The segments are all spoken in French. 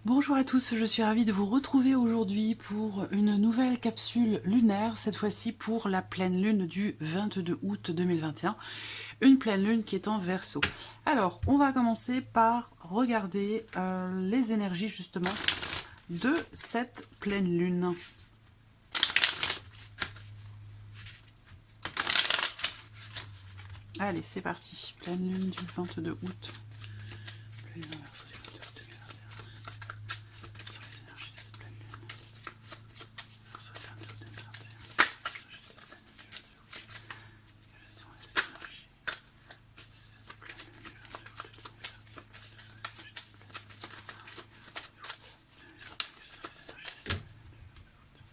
Bonjour à tous, je suis ravie de vous retrouver aujourd'hui pour une nouvelle capsule lunaire, cette fois-ci pour la pleine lune du 22 août 2021, une pleine lune qui est en Verseau. Alors, on va commencer par regarder les énergies justement de cette pleine lune. Allez, c'est parti, pleine lune du 22 août. Pleine lune en Verseau du 22 août 2021. Quelles sont les énergies de cette pleine lune? Verseau du 22 août 2021. Quelles sont les énergies de cette pleine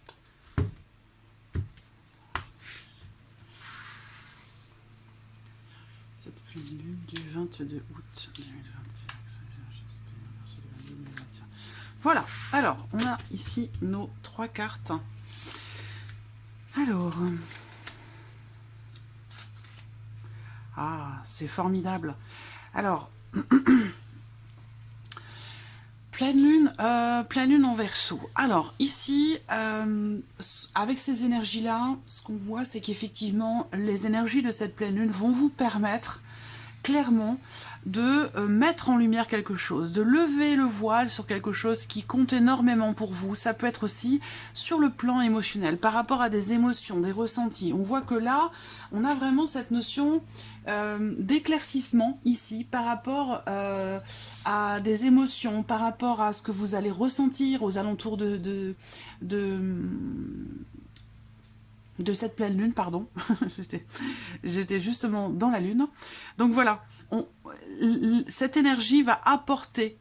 lune du 22 août 2021? Cette pleine lune du 22 août 2021. Voilà, alors on a ici nos trois cartes. Alors, c'est formidable. Alors, pleine lune en Verseau. Alors ici, avec ces énergies-là, ce qu'on voit, c'est qu'effectivement, les énergies de cette pleine lune vont vous permettre clairement de mettre en lumière quelque chose, de lever le voile sur quelque chose qui compte énormément pour vous. Ça peut être aussi sur le plan émotionnel, par rapport à des émotions, des ressentis. On voit que là, on a vraiment cette notion d'éclaircissement ici, par rapport à des émotions, par rapport à ce que vous allez ressentir aux alentours de cette pleine lune, pardon. J'étais justement dans la lune. Donc voilà, cette énergie va apporter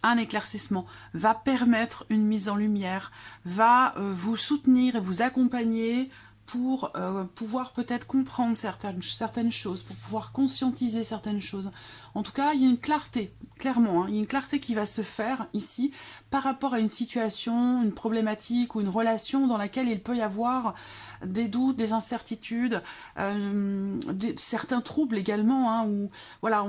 un éclaircissement, va permettre une mise en lumière, va vous soutenir et vous accompagner pour pouvoir peut-être comprendre certaines choses, pour pouvoir conscientiser certaines choses. En tout cas, il y a une clarté, clairement, hein, il y a une clarté qui va se faire ici par rapport à une situation, une problématique ou une relation dans laquelle il peut y avoir des doutes, des incertitudes, certains troubles également, hein, où voilà,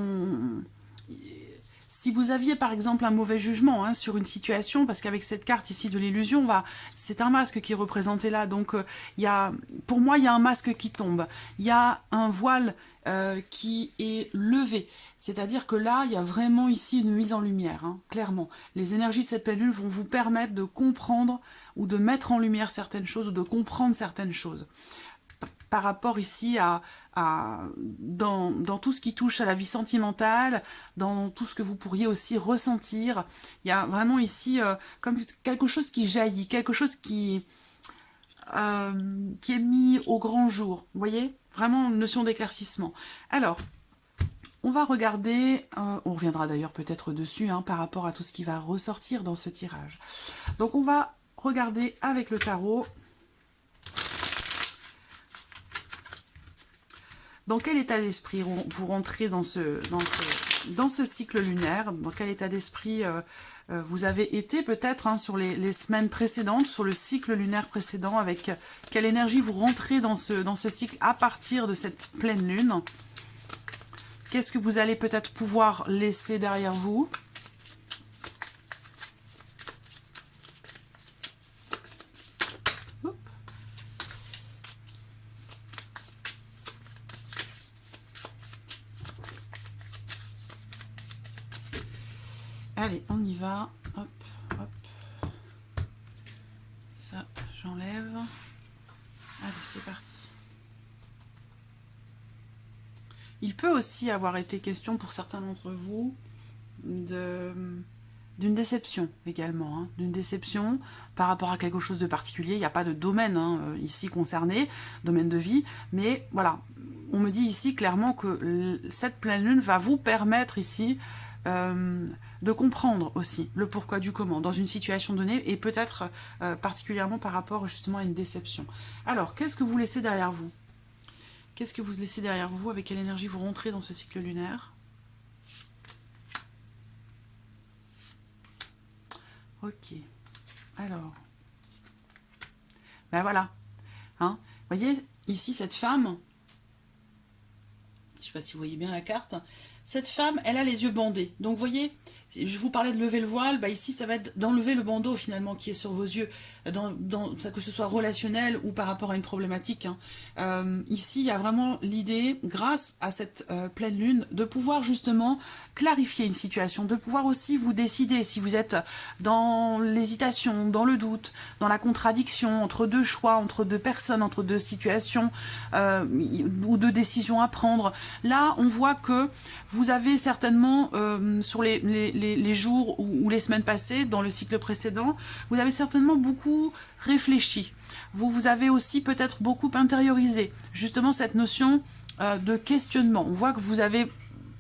si vous aviez par exemple un mauvais jugement sur une situation, parce qu'avec cette carte ici de l'illusion, c'est un masque qui est représenté là, donc pour moi il y a un masque qui tombe, il y a un voile qui est levé, c'est-à-dire que là il y a vraiment ici une mise en lumière, clairement. Les énergies de cette pleine lune vont vous permettre de comprendre ou de mettre en lumière certaines choses ou de comprendre certaines choses par rapport ici dans tout ce qui touche à la vie sentimentale, dans tout ce que vous pourriez aussi ressentir. Il y a vraiment ici comme quelque chose qui jaillit, quelque chose qui est mis au grand jour. Vous voyez? Vraiment une notion d'éclaircissement. Alors, on va regarder, on reviendra d'ailleurs peut-être dessus par rapport à tout ce qui va ressortir dans ce tirage. Donc on va regarder avec le tarot. Dans quel état d'esprit vous rentrez dans ce cycle lunaire? Dans quel état d'esprit vous avez été peut-être sur les semaines précédentes, sur le cycle lunaire précédent? Avec quelle énergie vous rentrez dans ce cycle à partir de cette pleine lune? Qu'est-ce que vous allez peut-être pouvoir laisser derrière vous? Allez, on y va. Hop, hop. Ça, j'enlève. Allez, c'est parti. Il peut aussi avoir été question pour certains d'entre vous d'une déception également, d'une déception par rapport à quelque chose de particulier. Il n'y a pas de domaine ici concerné, domaine de vie, mais voilà, on me dit ici clairement que cette pleine lune va vous permettre ici de comprendre aussi le pourquoi du comment dans une situation donnée et peut-être particulièrement par rapport justement à une déception. Alors, qu'est-ce que vous laissez derrière vous? Qu'est-ce que vous laissez derrière vous? Avec quelle énergie vous rentrez dans ce cycle lunaire? Ok. Alors. Ben voilà. Vous voyez, ici, cette femme, je ne sais pas si vous voyez bien la carte, cette femme, elle a les yeux bandés. Donc, vous voyez, je vous parlais de lever le voile, bah ici ça va être d'enlever le bandeau finalement qui est sur vos yeux, que ce soit relationnel ou par rapport à une problématique. Hein. Ici il y a vraiment l'idée, grâce à cette pleine lune, de pouvoir justement clarifier une situation, de pouvoir aussi vous décider si vous êtes dans l'hésitation, dans le doute, dans la contradiction entre deux choix, entre deux personnes, entre deux situations ou deux décisions à prendre. Là on voit que vous avez certainement sur les jours ou les semaines passées, dans le cycle précédent, vous avez certainement beaucoup réfléchi. Vous avez aussi peut-être beaucoup intériorisé justement cette notion de questionnement. On voit que vous avez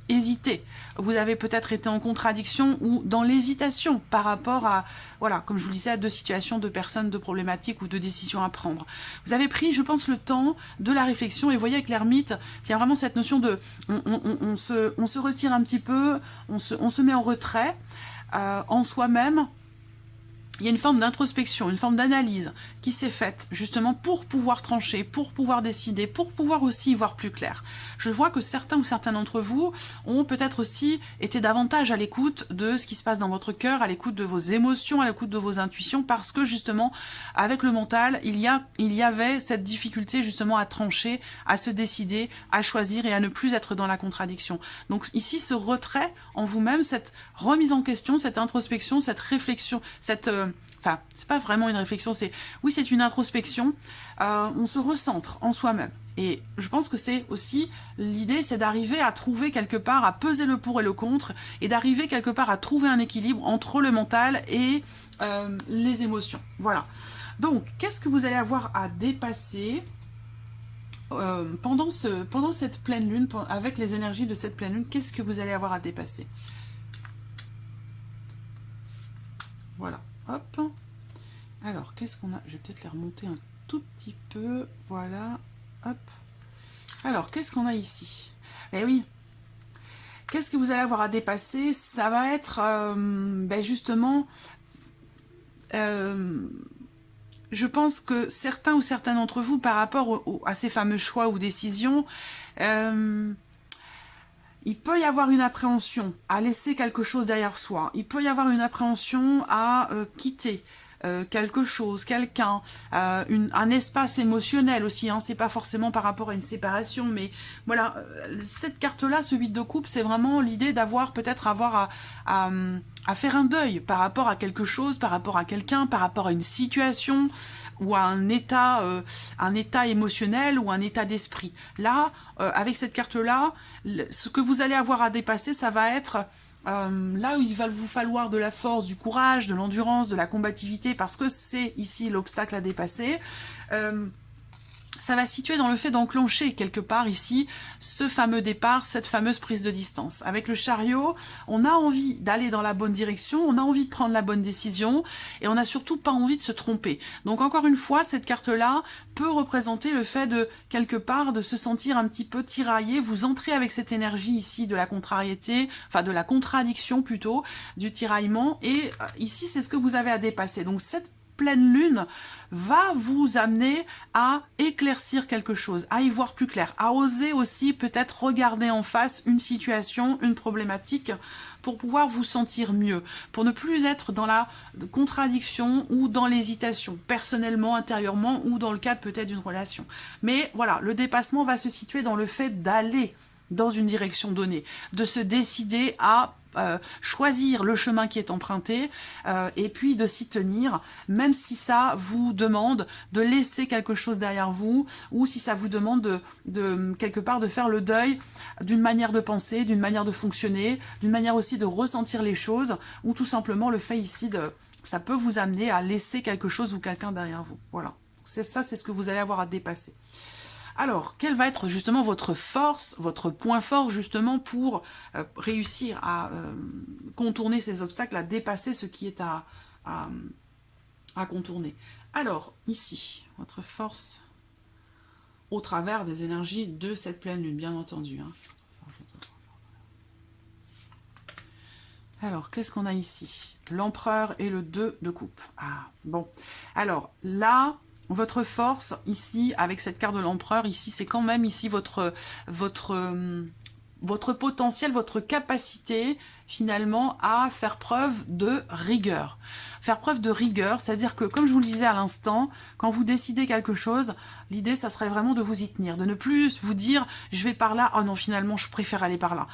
hésité, vous avez peut-être été en contradiction ou dans l'hésitation par rapport à, voilà, comme je vous le disais, à deux situations, de personnes, de problématiques ou de décisions à prendre. Vous avez pris, je pense, le temps de la réflexion et vous voyez avec l'ermite, il y a vraiment cette notion de, on se retire un petit peu, on se met en retrait en soi-même. Il y a une forme d'introspection, une forme d'analyse qui s'est faite justement pour pouvoir trancher, pour pouvoir décider, pour pouvoir aussi y voir plus clair. Je vois que certains ou certaines d'entre vous ont peut-être aussi été davantage à l'écoute de ce qui se passe dans votre cœur, à l'écoute de vos émotions, à l'écoute de vos intuitions, parce que justement, avec le mental, il y avait cette difficulté justement à trancher, à se décider, à choisir et à ne plus être dans la contradiction. Donc ici, ce retrait en vous-même, cette remise en question, cette introspection, cette réflexion, enfin, c'est pas vraiment une réflexion, oui, c'est une introspection. On se recentre en soi-même. Et je pense que c'est aussi l'idée, c'est d'arriver à trouver quelque part, à peser le pour et le contre, et d'arriver quelque part à trouver un équilibre entre le mental et les émotions. Voilà. Donc, qu'est-ce que vous allez avoir à dépasser pendant cette pleine lune, avec les énergies de cette pleine lune? Qu'est-ce que vous allez avoir à dépasser? Voilà. Hop. Alors, qu'est-ce qu'on a? Je vais peut-être les remonter un tout petit peu. Voilà. Hop. Alors, qu'est-ce qu'on a ici? Eh oui. Qu'est-ce que vous allez avoir à dépasser? Ça va être justement... je pense que certains ou certaines d'entre vous, par rapport à ces fameux choix ou décisions, il peut y avoir une appréhension à laisser quelque chose derrière soi. Il peut y avoir une appréhension à quitter quelque chose, quelqu'un, un espace émotionnel aussi. Hein. C'est pas forcément par rapport à une séparation, mais voilà. Cette carte-là, ce 8 de coupe, c'est vraiment l'idée d'avoir peut-être à faire un deuil par rapport à quelque chose, par rapport à quelqu'un, par rapport à une situation ou à un état émotionnel ou un état d'esprit. Là, avec cette carte-là, ce que vous allez avoir à dépasser, ça va être là où il va vous falloir de la force, du courage, de l'endurance, de la combativité, parce que c'est ici l'obstacle à dépasser. Ça va se situer dans le fait d'enclencher quelque part ici ce fameux départ, cette fameuse prise de distance. Avec le chariot, on a envie d'aller dans la bonne direction, on a envie de prendre la bonne décision et on n'a surtout pas envie de se tromper. Donc encore une fois, cette carte-là peut représenter le fait de, quelque part, de se sentir un petit peu tiraillé. Vous entrez avec cette énergie ici de la contrariété, enfin de la contradiction plutôt, du tiraillement, et ici c'est ce que vous avez à dépasser. Donc cette pleine lune va vous amener à éclaircir quelque chose, à y voir plus clair, à oser aussi peut-être regarder en face une situation, une problématique, pour pouvoir vous sentir mieux, pour ne plus être dans la contradiction ou dans l'hésitation, personnellement, intérieurement, ou dans le cadre peut-être d'une relation. Mais voilà, le dépassement va se situer dans le fait d'aller dans une direction donnée, de se décider à choisir le chemin qui est emprunté et puis de s'y tenir, même si ça vous demande de laisser quelque chose derrière vous ou si ça vous demande de quelque part de faire le deuil d'une manière de penser, d'une manière de fonctionner, d'une manière aussi de ressentir les choses, ou tout simplement le fait ici ça peut vous amener à laisser quelque chose ou quelqu'un derrière vous. Voilà, c'est ce que vous allez avoir à dépasser. Alors, quelle va être justement votre force, votre point fort justement pour réussir à contourner ces obstacles, à dépasser ce qui est à contourner? Alors, ici, votre force au travers des énergies de cette pleine lune, bien entendu. Hein. Alors, qu'est-ce qu'on a ici? L'empereur et le 2 de coupe. Ah, bon. Alors, là... Votre force, ici, avec cette carte de l'empereur, ici, c'est quand même ici votre potentiel, votre capacité, finalement à faire preuve de rigueur. Faire preuve de rigueur, c'est-à-dire que, comme je vous le disais à l'instant, quand vous décidez quelque chose, l'idée, ça serait vraiment de vous y tenir, de ne plus vous dire « je vais par là, oh non, finalement, je préfère aller par là ».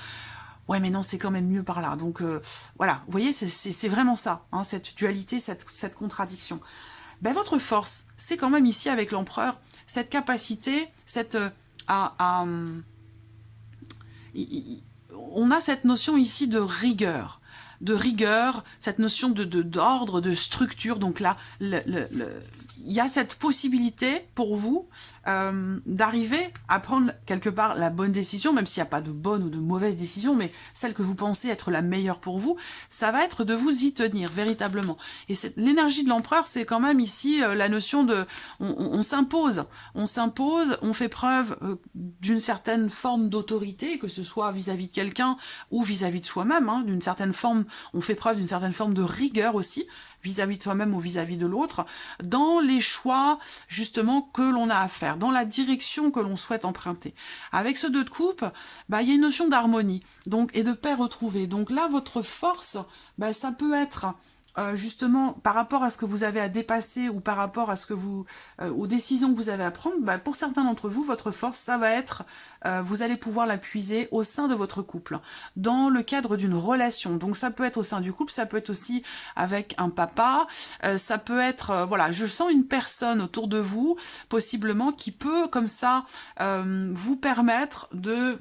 Ouais, mais non, c'est quand même mieux par là. Donc, voilà, vous voyez, c'est vraiment ça, hein, cette dualité, cette contradiction. Ben, votre force, c'est quand même ici, avec l'empereur, cette capacité, on a cette notion ici de rigueur, cette notion d'ordre, de structure. Donc là, il y a cette possibilité pour vous d'arriver à prendre quelque part la bonne décision, même s'il n'y a pas de bonne ou de mauvaise décision, mais celle que vous pensez être la meilleure pour vous, ça va être de vous y tenir véritablement. Et l'énergie de l'empereur, c'est quand même ici la notion de... On s'impose, on fait preuve d'une certaine forme d'autorité, que ce soit vis-à-vis de quelqu'un ou vis-à-vis de soi-même, hein, d'une certaine forme, on fait preuve d'une certaine forme de rigueur aussi, vis-à-vis de soi-même ou vis-à-vis de l'autre, dans les choix justement que l'on a à faire, dans la direction que l'on souhaite emprunter. Avec ce 2 de coupe, bah, il y a une notion d'harmonie donc et de paix retrouvée. Donc là, votre force, bah, ça peut être justement par rapport à ce que vous avez à dépasser ou par rapport à ce que aux décisions que vous avez à prendre, bah, pour certains d'entre vous, votre force, ça va être, vous allez pouvoir la puiser au sein de votre couple, dans le cadre d'une relation. Donc ça peut être au sein du couple, ça peut être aussi avec un papa, ça peut être, voilà, je sens une personne autour de vous, possiblement, qui peut comme ça vous permettre de...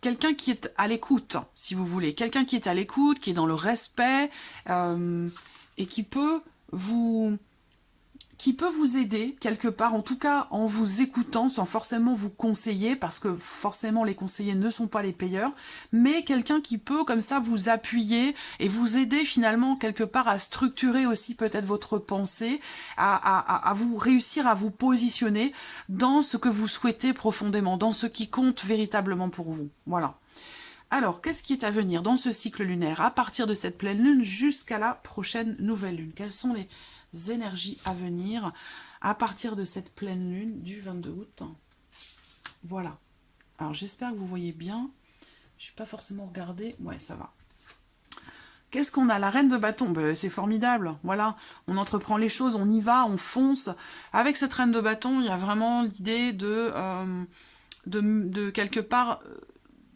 quelqu'un qui est à l'écoute, si vous voulez, quelqu'un qui est à l'écoute, qui est dans le respect, et qui peut vous aider quelque part, en tout cas en vous écoutant, sans forcément vous conseiller, parce que forcément les conseillers ne sont pas les payeurs, mais quelqu'un qui peut comme ça vous appuyer et vous aider finalement quelque part à structurer aussi peut-être votre pensée, à vous réussir à vous positionner dans ce que vous souhaitez profondément, dans ce qui compte véritablement pour vous. Voilà. Alors, qu'est-ce qui est à venir dans ce cycle lunaire à partir de cette pleine lune jusqu'à la prochaine nouvelle lune? Quelles sont les énergies à venir à partir de cette pleine lune du 22 août? Voilà. Alors, j'espère que vous voyez bien. Je ne suis pas forcément regardée. Ouais, ça va. Qu'est-ce qu'on a? La reine de bâton, ben, c'est formidable. Voilà, on entreprend les choses, on y va, on fonce. Avec cette reine de bâton, il y a vraiment l'idée de quelque part...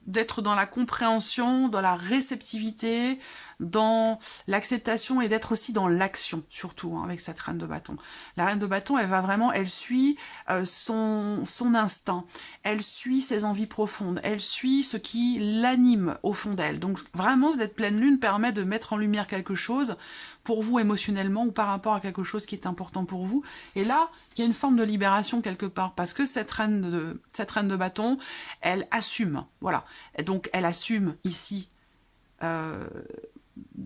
d'être dans la compréhension, dans la réceptivité, dans l'acceptation et d'être aussi dans l'action, surtout, hein, avec cette reine de bâton. La reine de bâton, elle va vraiment, elle suit son instinct, elle suit ses envies profondes, elle suit ce qui l'anime au fond d'elle. Donc vraiment, cette pleine lune permet de mettre en lumière quelque chose pour vous émotionnellement ou par rapport à quelque chose qui est important pour vous. Et là, il y a une forme de libération quelque part, parce que cette reine de bâton, elle assume, voilà. Et donc, elle assume ici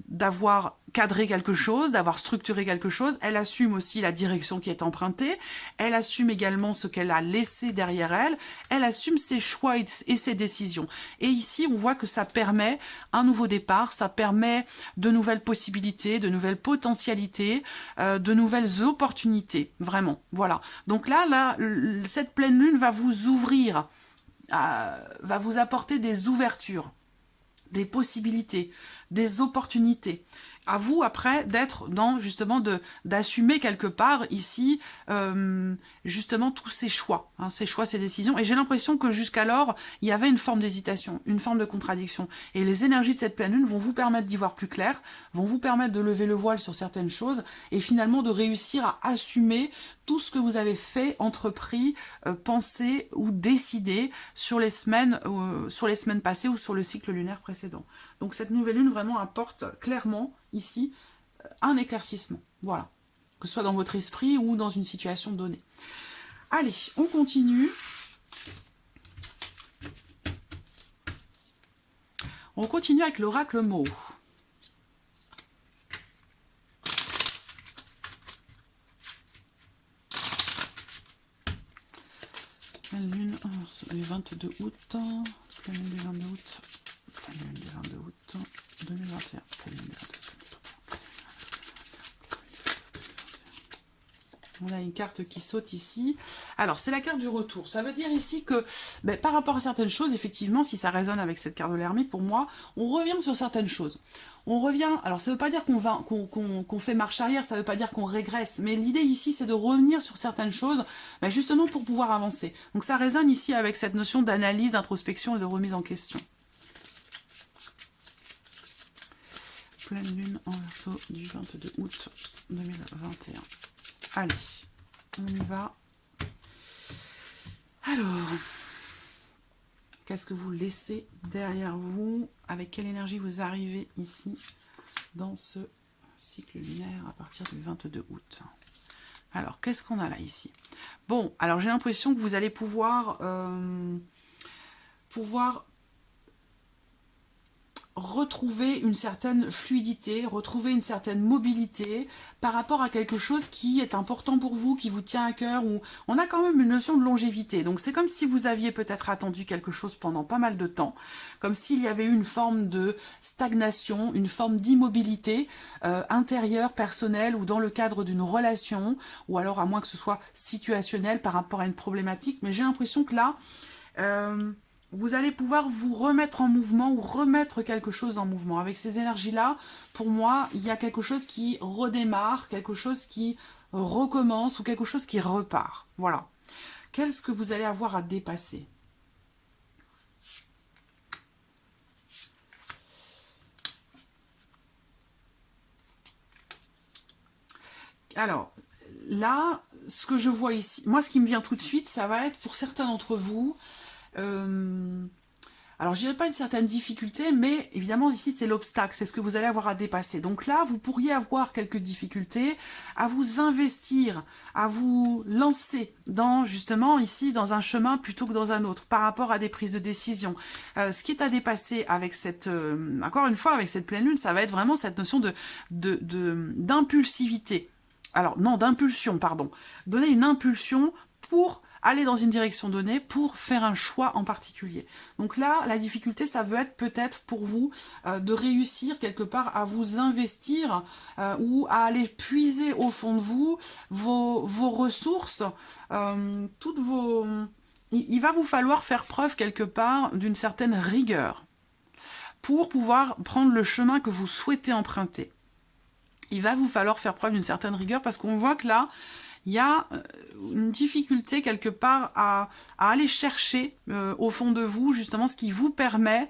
d'avoir cadré quelque chose, d'avoir structuré quelque chose. Elle assume aussi la direction qui est empruntée. Elle assume également ce qu'elle a laissé derrière elle. Elle assume ses choix et ses décisions. Et ici, on voit que ça permet un nouveau départ, ça permet de nouvelles possibilités, de nouvelles potentialités, de nouvelles opportunités. Vraiment, voilà. Donc là, cette pleine lune va vous ouvrir, va vous apporter des ouvertures, des possibilités, des opportunités. À vous, après, d'être dans, justement, d'assumer quelque part, ici, justement, tous ces choix, hein, ces décisions. Et j'ai l'impression que jusqu'alors, il y avait une forme d'hésitation, une forme de contradiction. Et les énergies de cette pleine lune vont vous permettre d'y voir plus clair, vont vous permettre de lever le voile sur certaines choses, et finalement de réussir à assumer tout ce que vous avez fait, entrepris, pensé ou décidé sur les semaines passées ou sur le cycle lunaire précédent. Donc cette nouvelle lune vraiment apporte clairement ici un éclaircissement, voilà, que ce soit dans votre esprit ou dans une situation donnée. Allez, on continue. On continue avec l'oracle mot. La lune, le 22 août, la lune du 22 août, la lune du 22 août 2021, la lune du 22 août 2021. On a une carte qui saute ici. Alors, c'est la carte du retour. Ça veut dire ici que, par rapport à certaines choses, effectivement, si ça résonne avec cette carte de l'ermite, pour moi, on revient sur certaines choses. On revient, alors ça ne veut pas dire qu'on fait marche arrière, ça ne veut pas dire qu'on régresse, mais l'idée ici, c'est de revenir sur certaines choses, justement pour pouvoir avancer. Donc ça résonne ici avec cette notion d'analyse, d'introspection et de remise en question. Pleine lune en Verseau du 22 août 2021. Allez, on y va. Alors, qu'est-ce que vous laissez derrière vous? Avec quelle énergie vous arrivez ici dans ce cycle lunaire à partir du 22 août? Alors, qu'est-ce qu'on a là ici? Bon, alors j'ai l'impression que vous allez pouvoir retrouver une certaine fluidité, retrouver une certaine mobilité par rapport à quelque chose qui est important pour vous, qui vous tient à cœur, où on a quand même une notion de longévité. Donc c'est comme si vous aviez peut-être attendu quelque chose pendant pas mal de temps, comme s'il y avait eu une forme de stagnation, une forme d'immobilité intérieure, personnelle, ou dans le cadre d'une relation, ou alors à moins que ce soit situationnel par rapport à une problématique. Mais j'ai l'impression que là... vous allez pouvoir vous remettre en mouvement ou remettre quelque chose en mouvement. Avec ces énergies-là, pour moi, il y a quelque chose qui redémarre, quelque chose qui recommence ou quelque chose qui repart. Voilà. Qu'est-ce que vous allez avoir à dépasser? Alors, là, ce que je vois ici, moi, ce qui me vient tout de suite, ça va être pour certains d'entre vous... alors, je dirais pas une certaine difficulté, mais évidemment, ici, c'est l'obstacle, c'est ce que vous allez avoir à dépasser. Donc là, vous pourriez avoir quelques difficultés à vous investir, à vous lancer dans, justement, ici, dans un chemin plutôt que dans un autre, par rapport à des prises de décision. Ce qui est à dépasser avec cette, encore une fois, avec cette pleine lune, ça va être vraiment cette notion d'impulsivité. Alors, non, d'impulsion, pardon. Donner une impulsion pour aller dans une direction donnée, pour faire un choix en particulier. Donc là, la difficulté, ça veut être peut-être pour vous de réussir quelque part à vous investir ou à aller puiser au fond de vous vos ressources, toutes vos... Il va vous falloir faire preuve quelque part d'une certaine rigueur pour pouvoir prendre le chemin que vous souhaitez emprunter. Il va vous falloir faire preuve d'une certaine rigueur parce qu'on voit que là, il y a une difficulté quelque part à aller chercher au fond de vous justement ce qui vous permet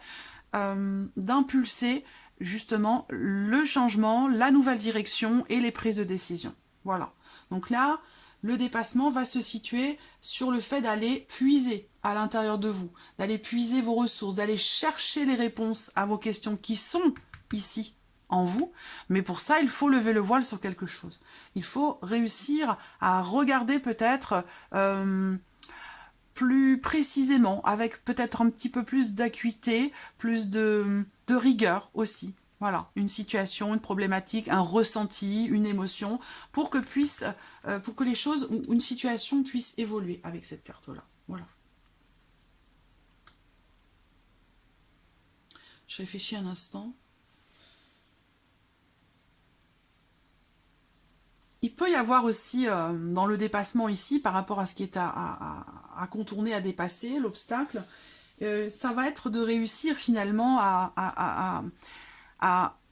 d'impulser justement le changement, la nouvelle direction et les prises de décision. Voilà. Donc là, le dépassement va se situer sur le fait d'aller puiser à l'intérieur de vous, d'aller puiser vos ressources, d'aller chercher les réponses à vos questions qui sont ici en vous, mais pour ça, il faut lever le voile sur quelque chose. Il faut réussir à regarder peut-être plus précisément, avec peut-être un petit peu plus d'acuité, plus de rigueur aussi. Voilà, une situation, une problématique, un ressenti, une émotion, pour que les choses ou une situation puisse évoluer avec cette carte-là. Voilà. Je réfléchis un instant. Il peut y avoir aussi, dans le dépassement ici, par rapport à ce qui est à contourner, à dépasser, l'obstacle, ça va être de réussir finalement à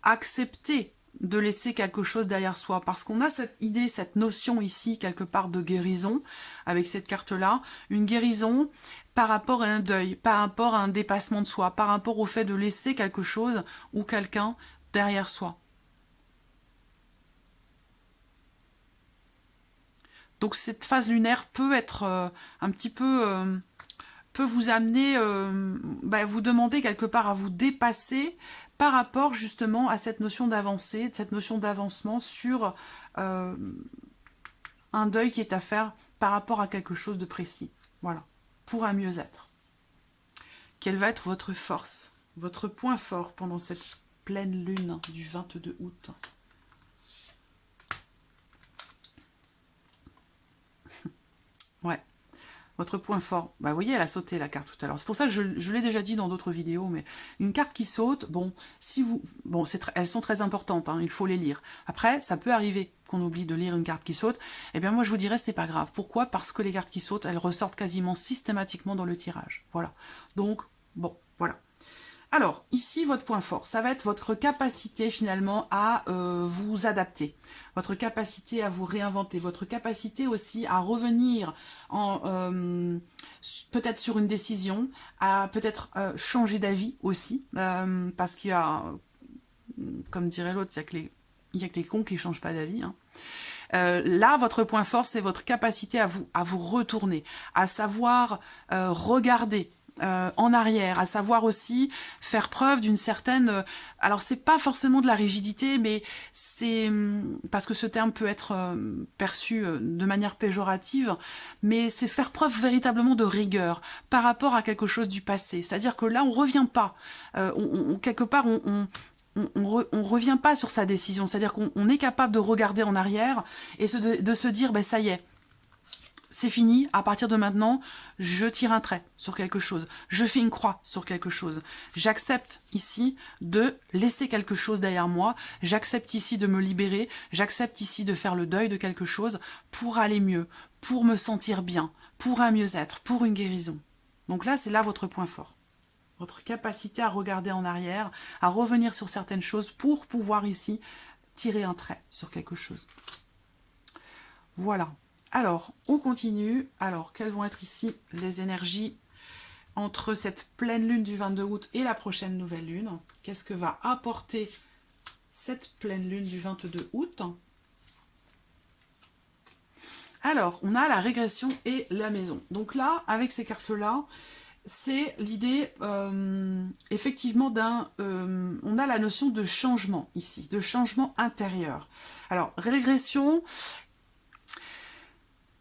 accepter de laisser quelque chose derrière soi. Parce qu'on a cette idée, cette notion ici, quelque part de guérison, avec cette carte-là, une guérison par rapport à un deuil, par rapport à un dépassement de soi, par rapport au fait de laisser quelque chose ou quelqu'un derrière soi. Donc cette phase lunaire peut être un petit peu... peut vous amener, vous demander quelque part à vous dépasser par rapport justement à cette notion d'avancée, cette notion d'avancement sur un deuil qui est à faire par rapport à quelque chose de précis. Voilà, pour un mieux-être. Quelle va être votre force, votre point fort pendant cette pleine lune du 22 août ? Ouais. Votre point fort, bah vous voyez, elle a sauté la carte tout à l'heure. C'est pour ça que je l'ai déjà dit dans d'autres vidéos, mais une carte qui saute, bon, si vous, bon, elles sont très importantes, hein, il faut les lire. Après, ça peut arriver qu'on oublie de lire une carte qui saute. Eh bien, moi, je vous dirais, c'est pas grave. Pourquoi? Parce que les cartes qui sautent, elles ressortent quasiment systématiquement dans le tirage. Voilà. Donc, bon, voilà. Alors, ici, votre point fort, ça va être votre capacité finalement à vous adapter, votre capacité à vous réinventer, votre capacité aussi à revenir peut-être sur une décision, à peut-être changer d'avis aussi, parce qu'il y a, comme dirait l'autre, il y a que les cons qui ne changent pas d'avis, hein. Là, votre point fort, c'est votre capacité à vous retourner, à savoir regarder en arrière, à savoir aussi faire preuve d'une certaine... alors, c'est pas forcément de la rigidité, mais c'est... parce que ce terme peut être perçu de manière péjorative, mais c'est faire preuve véritablement de rigueur par rapport à quelque chose du passé. C'est-à-dire que là, on revient pas. Quelque part, on revient pas sur sa décision, c'est-à-dire qu'on est capable de regarder en arrière et de se dire, ben ça y est, c'est fini, à partir de maintenant, je tire un trait sur quelque chose, je fais une croix sur quelque chose, j'accepte ici de laisser quelque chose derrière moi, j'accepte ici de me libérer, j'accepte ici de faire le deuil de quelque chose pour aller mieux, pour me sentir bien, pour un mieux-être, pour une guérison. Donc là, c'est là votre point fort. Votre capacité à regarder en arrière, à revenir sur certaines choses pour pouvoir ici tirer un trait sur quelque chose. Voilà. Alors, on continue. Alors, quelles vont être ici les énergies entre cette pleine lune du 22 août et la prochaine nouvelle lune? Qu'est-ce que va apporter cette pleine lune du 22 août? Alors, on a la régression et la maison. Donc là, avec ces cartes-là, c'est l'idée, effectivement, on a la notion de changement ici, de changement intérieur. Alors, régression,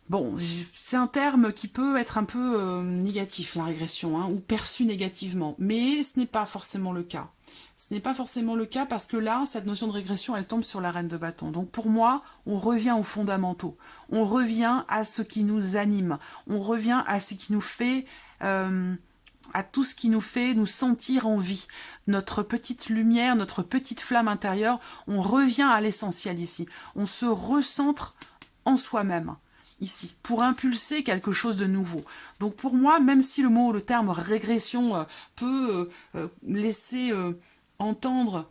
bon, c'est un terme qui peut être un peu négatif, la régression, hein, ou perçu négativement, mais ce n'est pas forcément le cas. Ce n'est pas forcément le cas parce que là, cette notion de régression, elle tombe sur la reine de bâton. Donc pour moi, on revient aux fondamentaux. On revient à ce qui nous anime. On revient à ce qui nous fait... à tout ce qui nous fait nous sentir en vie. Notre petite lumière, notre petite flamme intérieure, on revient à l'essentiel ici. On se recentre en soi-même ici, pour impulser quelque chose de nouveau. Donc pour moi, même si le mot, le terme régression peut laisser entendre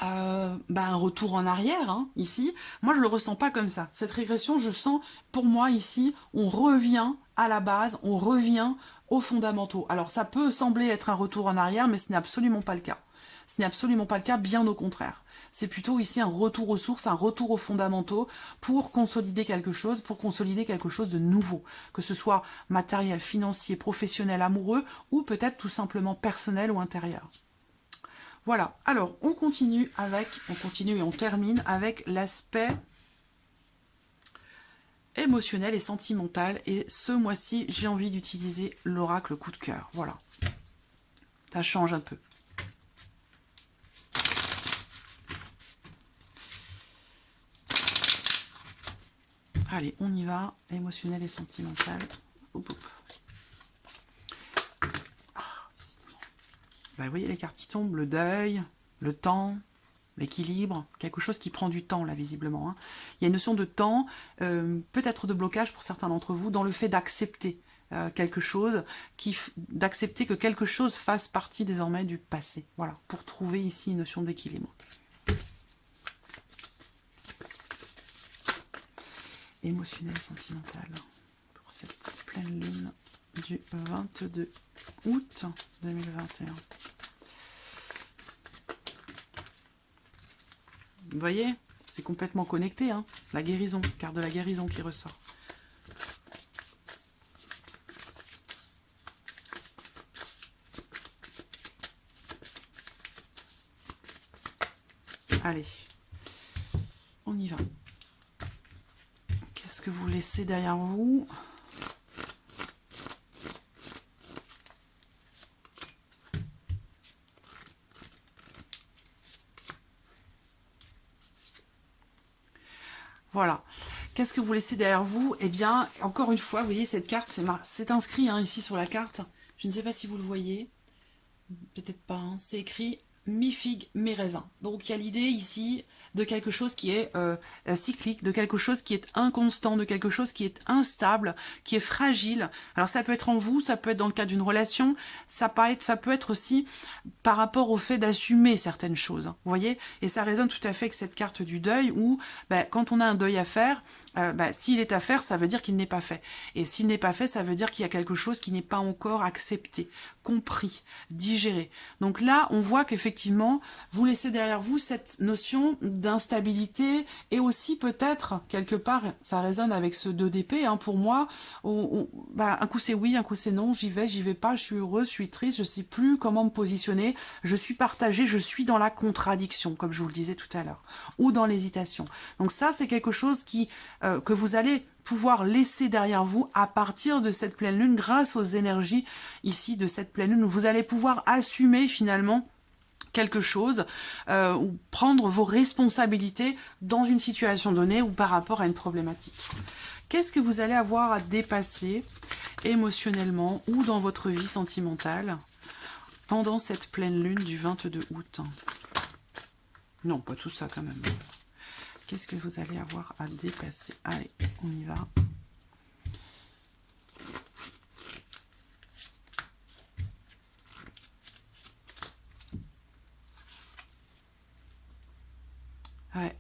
un retour en arrière, hein, ici, moi je le ressens pas comme ça. Cette régression, je sens, pour moi ici, on revient à la base, on revient aux fondamentaux. Alors ça peut sembler être un retour en arrière, mais ce n'est absolument pas le cas. Ce n'est absolument pas le cas, bien au contraire. C'est plutôt ici un retour aux sources, un retour aux fondamentaux pour consolider quelque chose de nouveau, que ce soit matériel, financier, professionnel, amoureux, ou peut-être tout simplement personnel ou intérieur. Voilà, alors on continue et on termine avec l'aspect émotionnel et sentimental. Et ce mois-ci, j'ai envie d'utiliser l'oracle coup de cœur. Voilà, ça change un peu. Allez, on y va, émotionnel et sentimental. Oup, oup. Vous voyez les cartes qui tombent, le deuil, le temps, l'équilibre, quelque chose qui prend du temps là visiblement. Hein. Il y a une notion de temps, peut-être de blocage pour certains d'entre vous, dans le fait d'accepter quelque chose, d'accepter que quelque chose fasse partie désormais du passé. Voilà, pour trouver ici une notion d'équilibre. Émotionnel, sentimental, pour cette pleine lune du 22 août 2021. Vous voyez, c'est complètement connecté, hein. La guérison, carte de la guérison qui ressort. Allez, on y va. Qu'est-ce que vous laissez derrière vous ? Voilà. Qu'est-ce que vous laissez derrière vous? Eh bien, encore une fois, vous voyez, cette carte, c'est inscrit hein, ici sur la carte. Je ne sais pas si vous le voyez. Peut-être pas. Hein. C'est écrit mi-figue, mi-raisin. Donc, il y a l'idée ici de quelque chose qui est cyclique, de quelque chose qui est inconstant, de quelque chose qui est instable, qui est fragile. Alors, ça peut être en vous, ça peut être dans le cadre d'une relation, ça peut être aussi par rapport au fait d'assumer certaines choses. Hein, vous voyez? Et ça résonne tout à fait avec cette carte du deuil où, quand on a un deuil à faire, s'il est à faire, ça veut dire qu'il n'est pas fait. Et s'il n'est pas fait, ça veut dire qu'il y a quelque chose qui n'est pas encore accepté, compris, digéré. Donc là, on voit qu'effectivement, vous laissez derrière vous cette notion d'instabilité et aussi peut-être, quelque part, ça résonne avec ce 2 d'épée, hein, pour moi, un coup c'est oui, un coup c'est non, j'y vais pas, je suis heureuse, je suis triste, je sais plus comment me positionner, je suis partagée, je suis dans la contradiction, comme je vous le disais tout à l'heure, ou dans l'hésitation. Donc ça, c'est quelque chose que vous allez pouvoir laisser derrière vous à partir de cette pleine lune, grâce aux énergies ici de cette pleine lune, où vous allez pouvoir assumer finalement quelque chose ou prendre vos responsabilités dans une situation donnée ou par rapport à une problématique. Qu'est-ce que vous allez avoir à dépasser émotionnellement ou dans votre vie sentimentale pendant cette pleine lune du 22 août? Non, pas tout ça quand même. Qu'est-ce que vous allez avoir à dépasser? Allez, on y va. Ouais.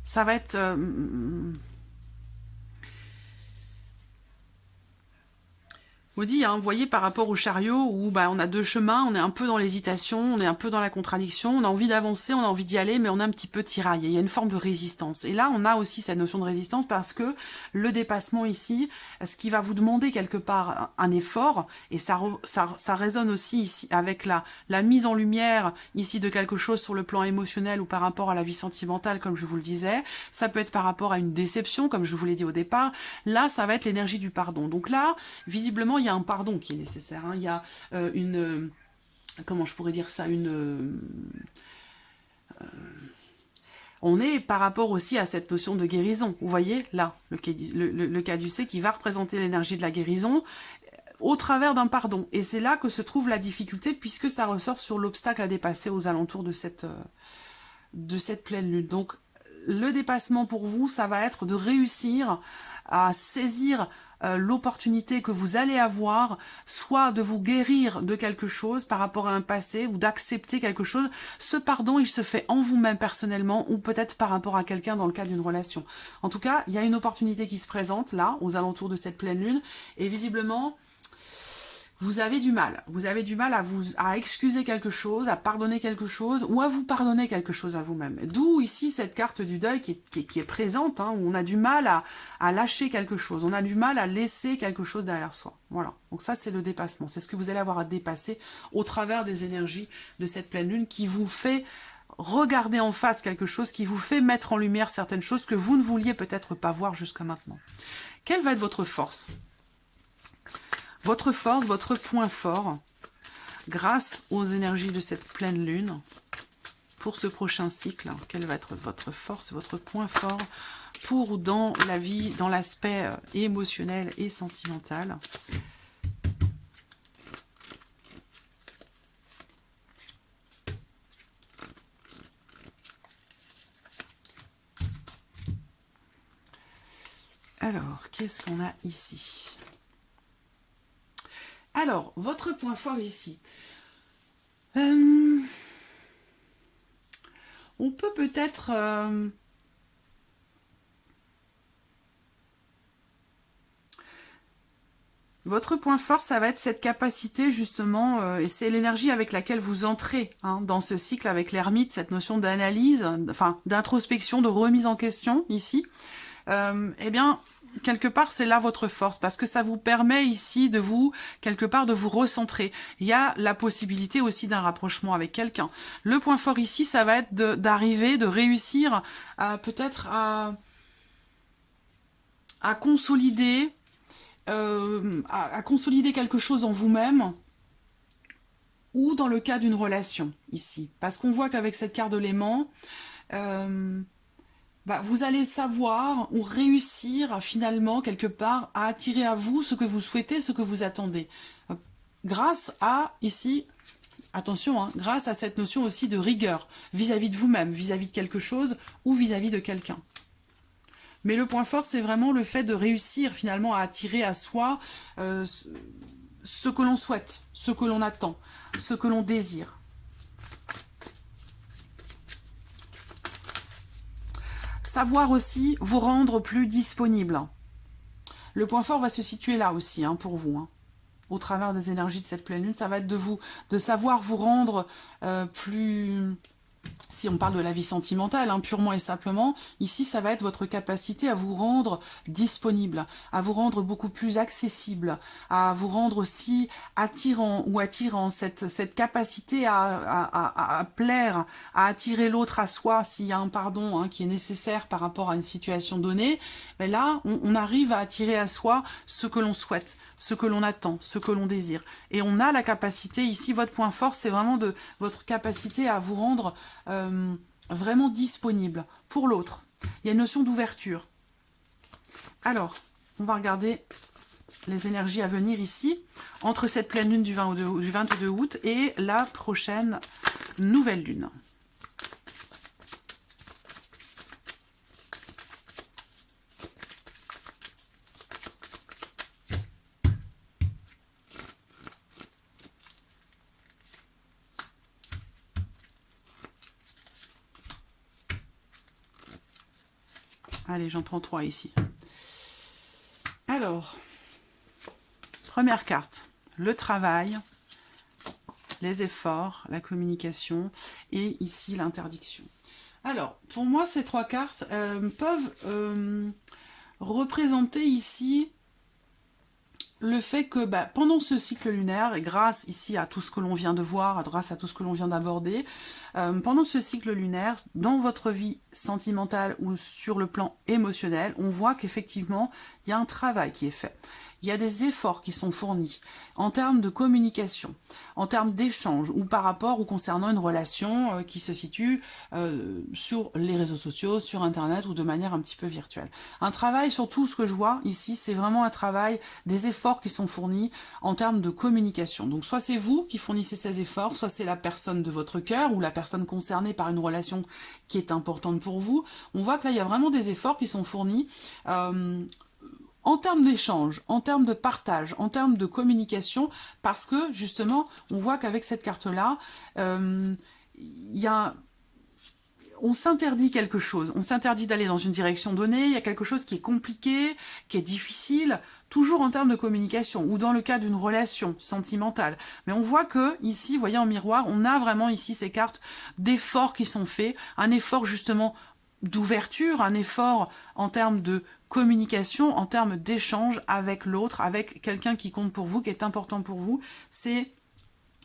Ça va être... vous dis, hein, vous voyez, par rapport au chariot, où on a deux chemins, on est un peu dans l'hésitation, on est un peu dans la contradiction, on a envie d'avancer, on a envie d'y aller, mais on est un petit peu tiraillé, il y a une forme de résistance. Et là, on a aussi cette notion de résistance parce que le dépassement ici, ce qui va vous demander quelque part un effort, et ça résonne aussi ici avec la mise en lumière ici de quelque chose sur le plan émotionnel ou par rapport à la vie sentimentale, comme je vous le disais, ça peut être par rapport à une déception, comme je vous l'ai dit au départ, là, ça va être l'énergie du pardon. Donc là, visiblement, il y a un pardon qui est nécessaire. Hein. Il y a comment je pourrais dire ça, on est par rapport aussi à cette notion de guérison. Vous voyez, là, le caducée qui va représenter l'énergie de la guérison au travers d'un pardon. Et c'est là que se trouve la difficulté, puisque ça ressort sur l'obstacle à dépasser aux alentours de cette pleine lune. Donc, le dépassement pour vous, ça va être de réussir à saisir l'opportunité que vous allez avoir, soit de vous guérir de quelque chose par rapport à un passé, ou d'accepter quelque chose. Ce pardon, il se fait en vous-même personnellement, ou peut-être par rapport à quelqu'un dans le cadre d'une relation. En tout cas, il y a une opportunité qui se présente là, aux alentours de cette pleine lune, et visiblement, vous avez du mal. Vous avez du mal à excuser quelque chose, à pardonner quelque chose, ou à vous pardonner quelque chose à vous-même. D'où ici cette carte du deuil qui est présente, hein, où on a du mal à lâcher quelque chose, on a du mal à laisser quelque chose derrière soi. Voilà. Donc ça, c'est le dépassement. C'est ce que vous allez avoir à dépasser au travers des énergies de cette pleine lune qui vous fait regarder en face quelque chose, qui vous fait mettre en lumière certaines choses que vous ne vouliez peut-être pas voir jusqu'à maintenant. Quelle va être votre force ? Votre force, votre point fort, grâce aux énergies de cette pleine lune, pour ce prochain cycle, quelle va être votre force, votre point fort pour dans la vie, dans l'aspect émotionnel et sentimental. Alors, qu'est-ce qu'on a ici ? Alors, votre point fort ici. On peut peut-être... votre point fort, ça va être cette capacité justement, et c'est l'énergie avec laquelle vous entrez hein, dans ce cycle avec l'ermite, cette notion d'analyse, enfin d'introspection, de remise en question ici. Eh bien, quelque part, c'est là votre force, parce que ça vous permet ici de vous, quelque part, de vous recentrer. Il y a la possibilité aussi d'un rapprochement avec quelqu'un. Le point fort ici, ça va être d'arriver, de réussir peut-être à consolider, à consolider quelque chose en vous-même, ou dans le cas d'une relation, ici. Parce qu'on voit qu'avec cette carte de l'aimant, bah, vous allez savoir ou réussir à, finalement, quelque part, à attirer à vous ce que vous souhaitez, ce que vous attendez. Grâce à, ici, attention, hein, grâce à cette notion aussi de rigueur vis-à-vis de vous-même, vis-à-vis de quelque chose ou vis-à-vis de quelqu'un. Mais le point fort, c'est vraiment le fait de réussir finalement à attirer à soi ce que l'on souhaite, ce que l'on attend, ce que l'on désire. Savoir aussi vous rendre plus disponible. Le point fort va se situer là aussi, hein, pour vous, hein. Au travers des énergies de cette pleine lune, ça va être de savoir vous rendre plus... Si on parle de la vie sentimentale, hein, purement et simplement, ici, ça va être votre capacité à vous rendre disponible, à vous rendre beaucoup plus accessible, à vous rendre aussi attirant ou attirant, cette capacité à plaire, à attirer l'autre à soi, s'il y a un pardon, hein, qui est nécessaire par rapport à une situation donnée, mais là, on arrive à attirer à soi ce que l'on souhaite, ce que l'on attend, ce que l'on désire. Et on a la capacité, ici, votre point fort, c'est vraiment de votre capacité à vous rendre vraiment disponible pour l'autre. Il y a une notion d'ouverture. Alors, on va regarder les énergies à venir ici, entre cette pleine lune du 22 août et la prochaine nouvelle lune. Allez, j'en prends 3 ici. Alors, première carte, le travail, les efforts, la communication et ici l'interdiction. Alors, pour moi, ces 3 cartes peuvent représenter ici le fait que pendant ce cycle lunaire, et grâce ici à tout ce que l'on vient de voir, grâce à tout ce que l'on vient d'aborder, pendant ce cycle lunaire, dans votre vie sentimentale ou sur le plan émotionnel, on voit qu'effectivement, il y a un travail qui est fait. Il y a des efforts qui sont fournis en termes de communication, en termes d'échange ou par rapport ou concernant une relation qui se situe sur les réseaux sociaux, sur Internet ou de manière un petit peu virtuelle. Un travail, surtout ce que je vois ici, c'est vraiment un travail, des efforts qui sont fournis en termes de communication. Donc soit c'est vous qui fournissez ces efforts, soit c'est la personne de votre cœur ou la personne concernée par une relation qui est importante pour vous. On voit que là, il y a vraiment des efforts qui sont fournis en termes d'échange, en termes de partage, en termes de communication, parce que justement, on voit qu'avec cette carte-là, on s'interdit quelque chose, on s'interdit d'aller dans une direction donnée, il y a quelque chose qui est compliqué, qui est difficile, toujours en termes de communication, ou dans le cas d'une relation sentimentale. Mais on voit que, ici, vous voyez en miroir, on a vraiment ici ces cartes d'efforts qui sont faits, un effort justement d'ouverture, un effort en termes de communication, en termes d'échange avec l'autre, avec quelqu'un qui compte pour vous, qui est important pour vous. C'est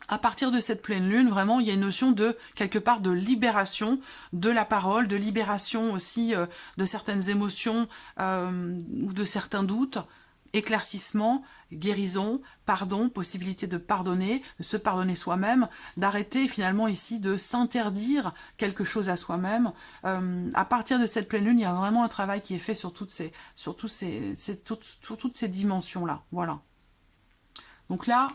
à partir de cette pleine lune, vraiment, il y a une notion de, quelque part, de libération de la parole, de libération aussi de certaines émotions ou de certains doutes, éclaircissement, guérison, pardon, possibilité de pardonner, de se pardonner soi-même, d'arrêter finalement ici de s'interdire quelque chose à soi-même. À partir de cette pleine lune, il y a vraiment un travail qui est fait sur toutes ces dimensions-là. Voilà. Donc là,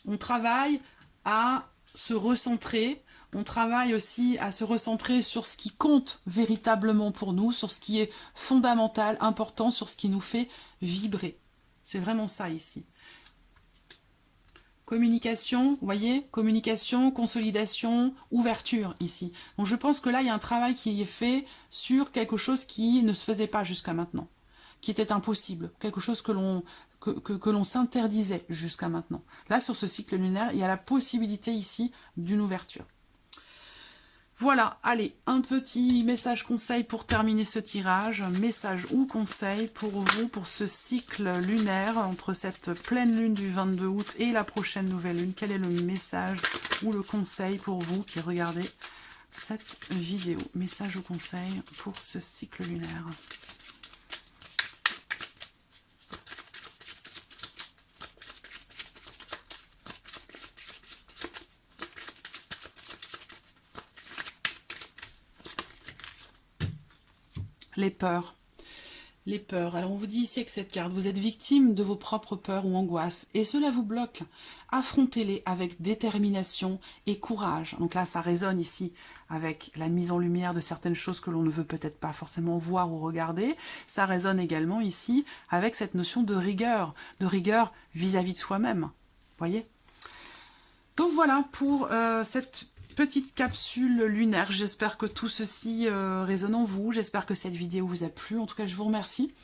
on travaille à se recentrer, on travaille aussi à se recentrer sur ce qui compte véritablement pour nous, sur ce qui est fondamental, important, sur ce qui nous fait vibrer. C'est vraiment ça ici. Communication, vous voyez, communication, consolidation, ouverture ici. Donc je pense que là, il y a un travail qui est fait sur quelque chose qui ne se faisait pas jusqu'à maintenant, qui était impossible, quelque chose que l'on s'interdisait jusqu'à maintenant. Là, sur ce cycle lunaire, il y a la possibilité ici d'une ouverture. Voilà, allez, un petit message conseil pour terminer ce tirage. Message ou conseil pour vous, pour ce cycle lunaire, entre cette pleine lune du 22 août et la prochaine nouvelle lune. Quel est le message ou le conseil pour vous qui regardez cette vidéo? Message ou conseil pour ce cycle lunaire. Les peurs. Les peurs. Alors on vous dit ici avec cette carte, vous êtes victime de vos propres peurs ou angoisses et cela vous bloque. Affrontez-les avec détermination et courage. Donc là, ça résonne ici avec la mise en lumière de certaines choses que l'on ne veut peut-être pas forcément voir ou regarder. Ça résonne également ici avec cette notion de rigueur vis-à-vis de soi-même. Voyez? Donc voilà pour cette petite capsule lunaire. J'espère que tout ceci résonne en vous. J'espère que cette vidéo vous a plu. En tout cas, je vous remercie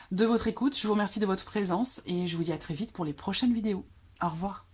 de votre écoute. Je vous remercie de votre présence et je vous dis à très vite pour les prochaines vidéos. Au revoir.